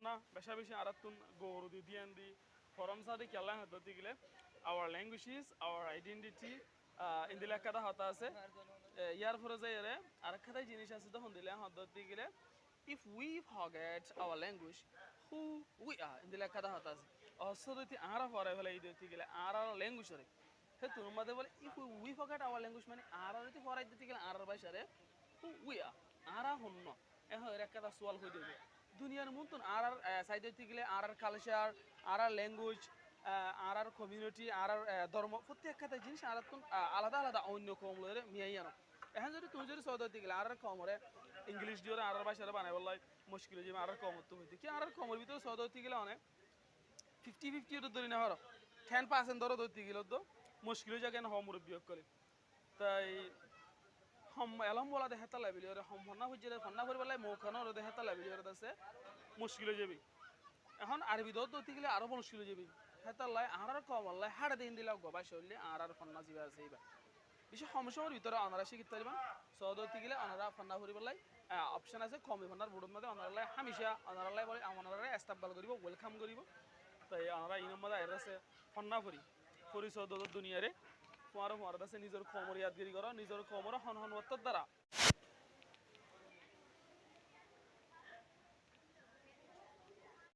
honna besha beshi aratun goru di diandi forum sa de kyalla hadoti gile our language is our identity indila kada hata ase yar fore jayre arakada jinish ase to hondile hadoti gile if we forget our language who we are indila kada hata ase osodoti ara fore fele idoti gile ara language re he turmade bole if we forget our language mane ara riti fore idoti gile ara bashare who we are ara honno এখন এর একটা সোয়াল হয়ে যাবে দুনিয়ার মতন side হইতে গেলে কালচার ল্যাঙ্গুয়েজ কমিউনিটি ধর্ম প্রত্যেকটা জিনিস আলাদা আলাদা অন্য কম লয়ে মিয়াই আনো এখন যদি তুমি যদি সৌদি হইতে গেলে কম হরে ইংলিশ দিয়ে ভাষাটা বানাই বললাই মুশকিল হয়ে যাবে কম হতে হইতে কি কমের ভিতরে সৌদি হইতে গেলে অনেক 50-50 ধরি না হরো 10% ধরো ধরতে গেলে তো মুশকিল হয়ে যায় কেন মুরব্বী করে তাই এলম বলা দেখা তালা বিলি ওরে ফন্না হইছে ফন্না করে বলে মৌখানো ওরে দেখা তালা বিলি ওরে আছে মুশকিল হয়ে যাবে এখন আরবি দত দতি গেলে আরো মুশকিল হয়ে যাবে হেতাল্লাই আর কম আল্লাহ হাড়ে দিন দিলা গবা শরীরে আর ফন্না জিবা আছে এইবা বিশেষ সমস্যার ভিতরে অনারা শিখতে পারবেন সৌদতি গেলে অনারা ফন্না করি বলাই অপশন আছে কমে ফন্নার বুড়োর মধ্যে অনারালাই হামিশা অনারালাই বলে অনারালাই এস্তাবল করিব ওয়েলকাম করিব তাই অনারা ইনম মধ্যে আইর আছে ফন্না করি সৌদত দুনিয়ারে তোমার আছে নিজের কমর ইয়াদগিরি করো নিজের কমর হন হন দ্বারা